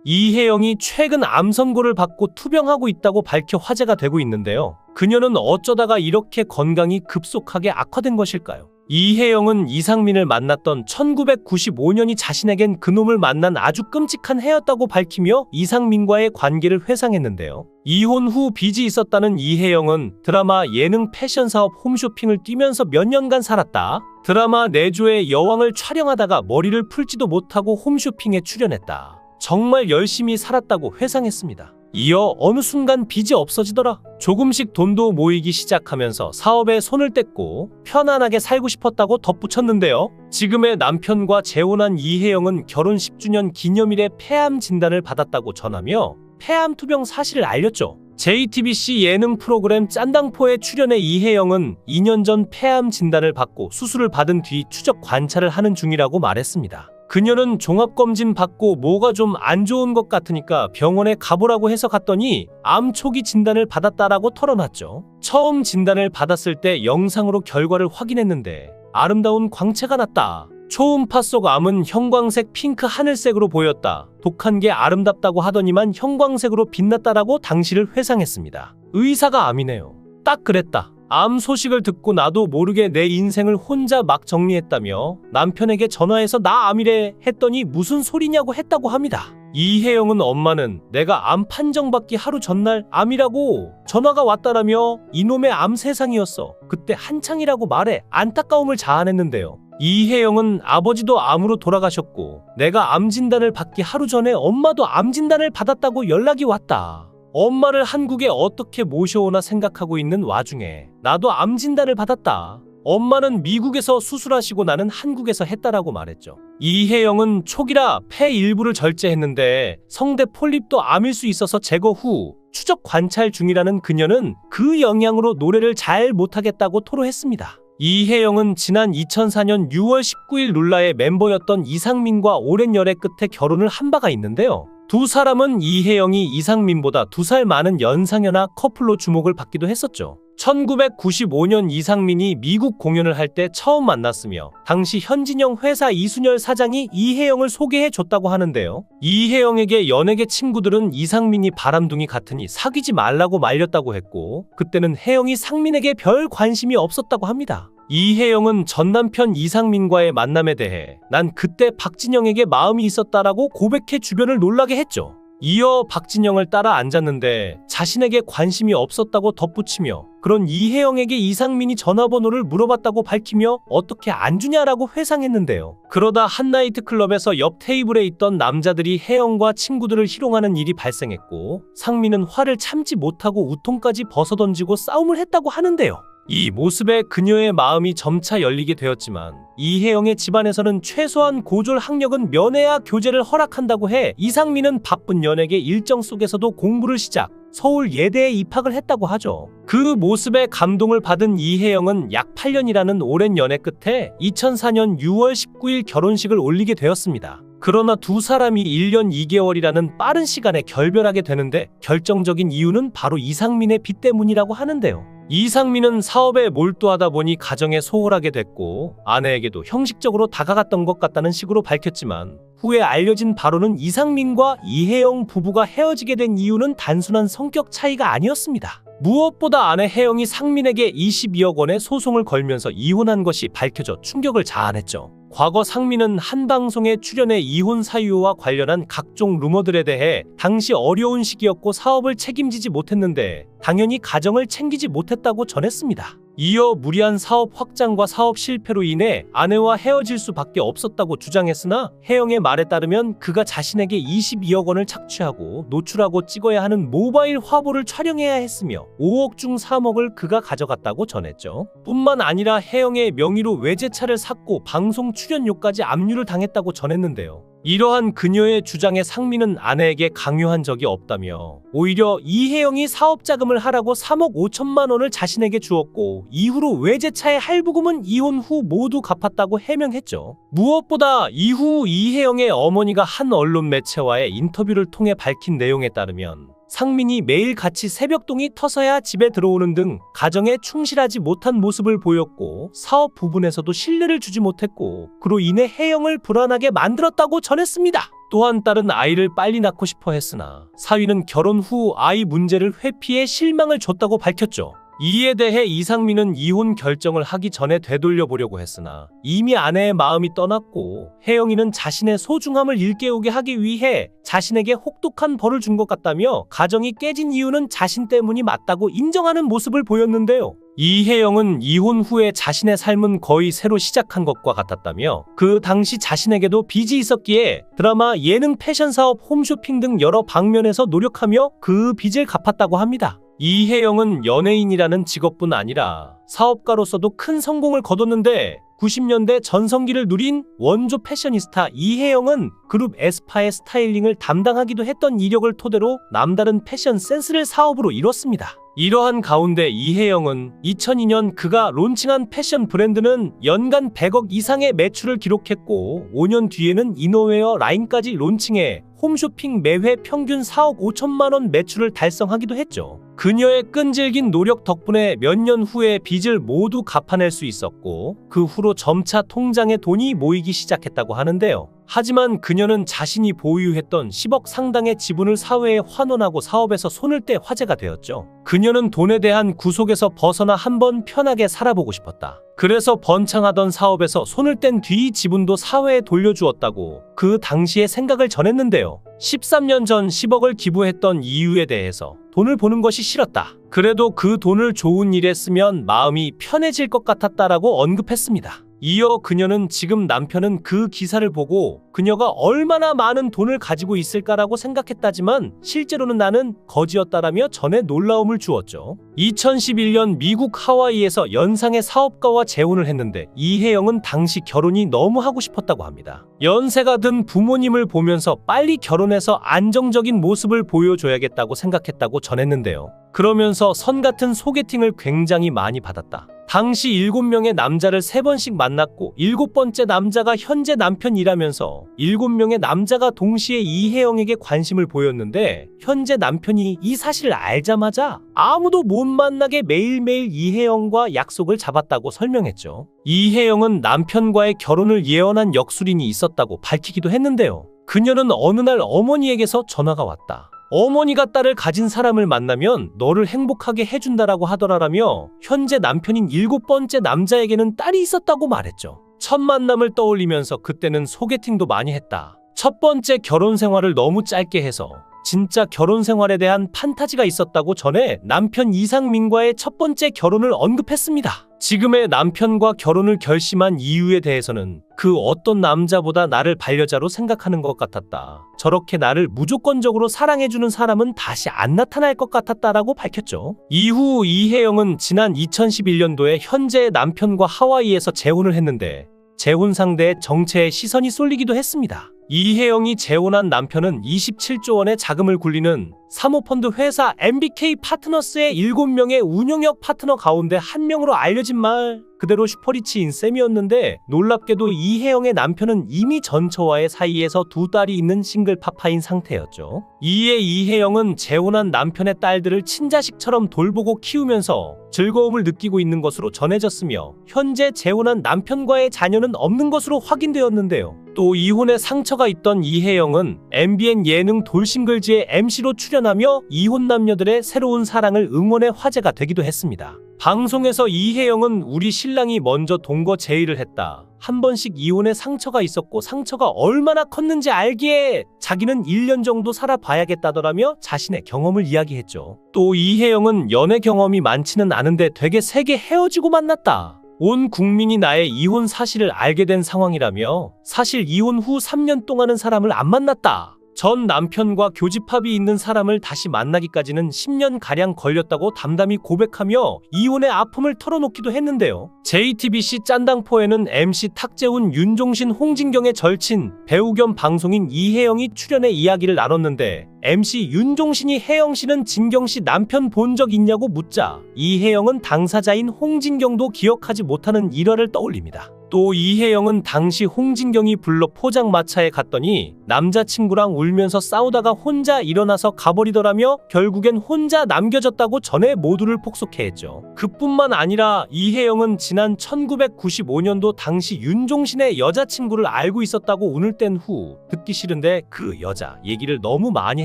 이혜영이 최근 암 선고를 받고 투병하고 있다고 밝혀 화제가 되고 있는데요. 그녀는 어쩌다가 이렇게 건강이 급속하게 악화된 것일까요? 이혜영은 이상민을 만났던 1995년이 자신에겐 그놈을 만난 아주 끔찍한 해였다고 밝히며 이상민과의 관계를 회상했는데요. 이혼 후 빚이 있었다는 이혜영은 드라마, 예능, 패션 사업, 홈쇼핑을 뛰면서 몇 년간 살았다. 드라마 내조의 여왕을 촬영하다가 머리를 풀지도 못하고 홈쇼핑에 출연했다. 정말 열심히 살았다고 회상했습니다. 이어 어느 순간 빚이 없어지더라. 조금씩 돈도 모이기 시작하면서 사업에 손을 뗐고 편안하게 살고 싶었다고 덧붙였는데요. 지금의 남편과 재혼한 이혜영은 결혼 10주년 기념일에 폐암 진단을 받았다고 전하며 폐암 투병 사실을 알렸죠. JTBC 예능 프로그램 짠당포에 출연해 이혜영은 2년 전 폐암 진단을 받고 수술을 받은 뒤 추적 관찰을 하는 중이라고 말했습니다. 그녀는 종합검진 받고 뭐가 좀 안 좋은 것 같으니까 병원에 가보라고 해서 갔더니 암 초기 진단을 받았다라고 털어놨죠. 처음 진단을 받았을 때 영상으로 결과를 확인했는데 아름다운 광채가 났다. 초음파 속 암은 형광색, 핑크, 하늘색으로 보였다. 독한 게 아름답다고 하더니만 형광색으로 빛났다라고 당시를 회상했습니다. 의사가 암이네요. 딱 그랬다. 암 소식을 듣고 나도 모르게 내 인생을 혼자 막 정리했다며 남편에게 전화해서 나 암이래 했더니 무슨 소리냐고 했다고 합니다. 이혜영은 엄마는 내가 암 판정받기 하루 전날 암이라고 전화가 왔다라며 이놈의 암 세상이었어. 그때 한창이라고 말해 안타까움을 자아냈는데요. 이혜영은 아버지도 암으로 돌아가셨고 내가 암 진단을 받기 하루 전에 엄마도 암 진단을 받았다고 연락이 왔다. 엄마를 한국에 어떻게 모셔오나 생각하고 있는 와중에 나도 암 진단을 받았다. 엄마는 미국에서 수술하시고 나는 한국에서 했다라고 말했죠. 이혜영은 초기라 폐 일부를 절제했는데 성대 폴립도 암일 수 있어서 제거 후 추적 관찰 중이라는 그녀는 그 영향으로 노래를 잘 못하겠다고 토로했습니다. 이혜영은 지난 2004년 6월 19일 룰라의 멤버였던 이상민과 오랜 열애 끝에 결혼을 한 바가 있는데요. 두 사람은 이혜영이 이상민보다 2살 많은 연상연하 커플로 주목을 받기도 했었죠. 1995년 이상민이 미국 공연을 할 때 처음 만났으며 당시 현진영 회사 이순열 사장이 이혜영을 소개해줬다고 하는데요. 이혜영에게 연예계 친구들은 이상민이 바람둥이 같으니 사귀지 말라고 말렸다고 했고 그때는 혜영이 상민에게 별 관심이 없었다고 합니다. 이혜영은 전 남편 이상민과의 만남에 대해 난 그때 박진영에게 마음이 있었다라고 고백해 주변을 놀라게 했죠. 이어 박진영을 따라 앉았는데 자신에게 관심이 없었다고 덧붙이며 그런 이혜영에게 이상민이 전화번호를 물어봤다고 밝히며 어떻게 안 주냐라고 회상했는데요. 그러다 한 나이트클럽에서 옆 테이블에 있던 남자들이 혜영과 친구들을 희롱하는 일이 발생했고 상민은 화를 참지 못하고 우통까지 벗어던지고 싸움을 했다고 하는데요. 이 모습에 그녀의 마음이 점차 열리게 되었지만 이혜영의 집안에서는 최소한 고졸 학력은 면해야 교제를 허락한다고 해 이상민은 바쁜 연예계 일정 속에서도 공부를 시작, 서울 예대에 입학을 했다고 하죠. 그 모습에 감동을 받은 이혜영은 약 8년이라는 오랜 연애 끝에 2004년 6월 19일 결혼식을 올리게 되었습니다. 그러나 두 사람이 1년 2개월이라는 빠른 시간에 결별하게 되는데 결정적인 이유는 바로 이상민의 빚 때문이라고 하는데요. 이상민은 사업에 몰두하다 보니 가정에 소홀하게 됐고 아내에게도 형식적으로 다가갔던 것 같다는 식으로 밝혔지만 후에 알려진 바로는 이상민과 이혜영 부부가 헤어지게 된 이유는 단순한 성격 차이가 아니었습니다. 무엇보다 아내 혜영이 상민에게 22억 원의 소송을 걸면서 이혼한 것이 밝혀져 충격을 자아냈죠. 과거 상민은 한 방송에 출연해 이혼 사유와 관련한 각종 루머들에 대해 당시 어려운 시기였고 사업을 책임지지 못했는데 당연히 가정을 챙기지 못했다고 전했습니다. 이어 무리한 사업 확장과 사업 실패로 인해 아내와 헤어질 수밖에 없었다고 주장했으나 혜영의 말에 따르면 그가 자신에게 22억 원을 착취하고 노출하고 찍어야 하는 모바일 화보를 촬영해야 했으며 5억 중 3억을 그가 가져갔다고 전했죠. 뿐만 아니라 혜영의 명의로 외제차를 샀고 방송 출연료까지 압류를 당했다고 전했는데요. 이러한 그녀의 주장에 상민은 아내에게 강요한 적이 없다며 오히려 이혜영이 사업 자금을 하라고 3억 5천만 원을 자신에게 주었고 이후로 외제차의 할부금은 이혼 후 모두 갚았다고 해명했죠. 무엇보다 이후 이혜영의 어머니가 한 언론 매체와의 인터뷰를 통해 밝힌 내용에 따르면 상민이 매일 같이 새벽동이 터서야 집에 들어오는 등 가정에 충실하지 못한 모습을 보였고 사업 부분에서도 신뢰를 주지 못했고 그로 인해 혜영을 불안하게 만들었다고 전했습니다. 또한 딸은 아이를 빨리 낳고 싶어 했으나 사위는 결혼 후 아이 문제를 회피해 실망을 줬다고 밝혔죠. 이에 대해 이상민은 이혼 결정을 하기 전에 되돌려 보려고 했으나 이미 아내의 마음이 떠났고 혜영이는 자신의 소중함을 일깨우게 하기 위해 자신에게 혹독한 벌을 준 것 같다며 가정이 깨진 이유는 자신 때문이 맞다고 인정하는 모습을 보였는데요. 이혜영은 이혼 후에 자신의 삶은 거의 새로 시작한 것과 같았다며 그 당시 자신에게도 빚이 있었기에 드라마, 예능, 패션 사업, 홈쇼핑 등 여러 방면에서 노력하며 그 빚을 갚았다고 합니다. 이혜영은 연예인이라는 직업뿐 아니라 사업가로서도 큰 성공을 거뒀는데 90년대 전성기를 누린 원조 패셔니스타 이혜영은 그룹 에스파의 스타일링을 담당하기도 했던 이력을 토대로 남다른 패션 센스를 사업으로 이뤘습니다. 이러한 가운데 이혜영은 2002년 그가 론칭한 패션 브랜드는 연간 100억 이상의 매출을 기록했고 5년 뒤에는 이너웨어 라인까지 론칭해 홈쇼핑 매회 평균 4억 5천만 원 매출을 달성하기도 했죠. 그녀의 끈질긴 노력 덕분에 몇 년 후에 빚을 모두 갚아낼 수 있었고 그 후로 점차 통장에 돈이 모이기 시작했다고 하는데요. 하지만 그녀는 자신이 보유했던 10억 상당의 지분을 사회에 환원하고 사업에서 손을 떼 화제가 되었죠. 그녀는 돈에 대한 구속에서 벗어나 한번 편하게 살아보고 싶었다. 그래서 번창하던 사업에서 손을 뗀 뒤 지분도 사회에 돌려주었다고 그 당시의 생각을 전했는데요. 13년 전 10억을 기부했던 이유에 대해서 돈을 보는 것이 싫었다. 그래도 그 돈을 좋은 일에 쓰면 마음이 편해질 것 같았다라고 언급했습니다. 이어 그녀는 지금 남편은 그 기사를 보고 그녀가 얼마나 많은 돈을 가지고 있을까라고 생각했다지만 실제로는 나는 거지였다라며 전에 놀라움을 주었죠. 2011년 미국 하와이에서 연상의 사업가와 재혼을 했는데 이혜영은 당시 결혼이 너무 하고 싶었다고 합니다. 연세가 든 부모님을 보면서 빨리 결혼해서 안정적인 모습을 보여줘야겠다고 생각했다고 전했는데요. 그러면서 선 같은 소개팅을 굉장히 많이 받았다. 당시 7명의 남자를 3번씩 만났고 7번째 남자가 현재 남편이라면서 7명의 남자가 동시에 이혜영에게 관심을 보였는데 현재 남편이 이 사실을 알자마자 아무도 못 만나게 매일매일 이혜영과 약속을 잡았다고 설명했죠. 이혜영은 남편과의 결혼을 예언한 역술인이 있었다고 밝히기도 했는데요. 그녀는 어느 날 어머니에게서 전화가 왔다. 어머니가 딸을 가진 사람을 만나면 너를 행복하게 해준다라고 하더라라며 현재 남편인 7번째 남자에게는 딸이 있었다고 말했죠. 첫 만남을 떠올리면서 그때는 소개팅도 많이 했다. 첫 번째 결혼 생활을 너무 짧게 해서 진짜 결혼 생활에 대한 판타지가 있었다고 전해 남편 이상민과의 첫 번째 결혼을 언급했습니다. 지금의 남편과 결혼을 결심한 이유에 대해서는 그 어떤 남자보다 나를 반려자로 생각하는 것 같았다. 저렇게 나를 무조건적으로 사랑해주는 사람은 다시 안 나타날 것 같았다라고 밝혔죠. 이후 이혜영은 지난 2011년도에 현재의 남편과 하와이에서 재혼을 했는데 재혼 상대의 정체에 시선이 쏠리기도 했습니다. 이혜영이 재혼한 남편은 27조 원의 자금을 굴리는 사모펀드 회사 MBK 파트너스의 7명의 운영력 파트너 가운데 한 명으로 알려진 말 그대로 슈퍼리치인 셈이었는데 놀랍게도 이혜영의 남편은 이미 전처와의 사이에서 2딸이 있는 싱글 파파인 상태였죠. 이에 이혜영은 재혼한 남편의 딸들을 친자식처럼 돌보고 키우면서 즐거움을 느끼고 있는 것으로 전해졌으며 현재 재혼한 남편과의 자녀는 없는 것으로 확인되었는데요. 또 이혼의 상처가 있던 이혜영은 MBN 예능 돌싱글즈의 MC로 출연하며 이혼 남녀들의 새로운 사랑을 응원해 화제가 되기도 했습니다. 방송에서 이혜영은 우리 신랑이 먼저 동거 제의를 했다. 한 번씩 이혼에 상처가 있었고 상처가 얼마나 컸는지 알기에 자기는 1년 정도 살아봐야겠다더라며 자신의 경험을 이야기했죠. 또 이혜영은 연애 경험이 많지는 않은데 되게 세게 헤어지고 만났다. 온 국민이 나의 이혼 사실을 알게 된 상황이라며 사실 이혼 후 3년 동안은 사람을 안 만났다. 전 남편과 교집합이 있는 사람을 다시 만나기까지는 10년가량 걸렸다고 담담히 고백하며 이혼의 아픔을 털어놓기도 했는데요. JTBC 짠당포에는 MC 탁재훈, 윤종신, 홍진경의 절친, 배우 겸 방송인 이혜영이 출연해 이야기를 나눴는데 MC 윤종신이 혜영 씨는 진경 씨 남편 본 적 있냐고 묻자 이혜영은 당사자인 홍진경도 기억하지 못하는 일화를 떠올립니다. 또 이혜영은 당시 홍진경이 불러 포장마차에 갔더니 남자친구랑 울면서 싸우다가 혼자 일어나서 가버리더라며 결국엔 혼자 남겨졌다고 전에 모두를 폭소케 했죠. 그뿐만 아니라 이혜영은 지난 1995년도 당시 윤종신의 여자친구를 알고 있었다고 운을 뗀 후 듣기 싫은데 그 여자 얘기를 너무 많이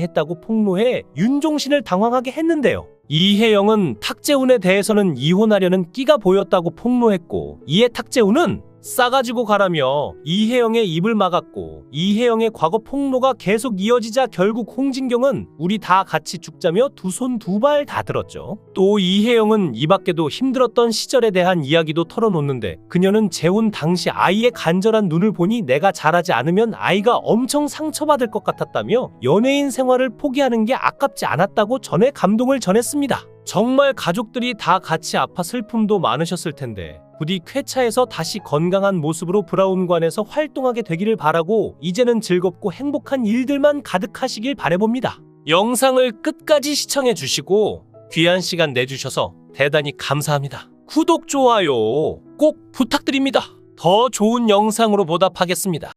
했다고 폭로해 윤종신을 당황하게 했는데요. 이혜영은 탁재훈에 대해서는 이혼하려는 끼가 보였다고 폭로했고, 이에 탁재훈은 싸가지고 가라며 이혜영의 입을 막았고, 이혜영의 과거 폭로가 계속 이어지자 결국 홍진경은 우리 다 같이 죽자며 두 손 두 발 다 들었죠. 또 이혜영은 이 밖에도 힘들었던 시절에 대한 이야기도 털어놓는데, 그녀는 재혼 당시 아이의 간절한 눈을 보니 내가 잘하지 않으면 아이가 엄청 상처받을 것 같았다며 연예인 생활을 포기하는 게 아깝지 않았다고 전에 감동을 전했습니다. 정말 가족들이 다 같이 아파 슬픔도 많으셨을 텐데 부디 쾌차에서 다시 건강한 모습으로 브라운관에서 활동하게 되기를 바라고 이제는 즐겁고 행복한 일들만 가득하시길 바라봅니다. 영상을 끝까지 시청해 주시고 귀한 시간 내주셔서 대단히 감사합니다. 구독, 좋아요 꼭 부탁드립니다. 더 좋은 영상으로 보답하겠습니다.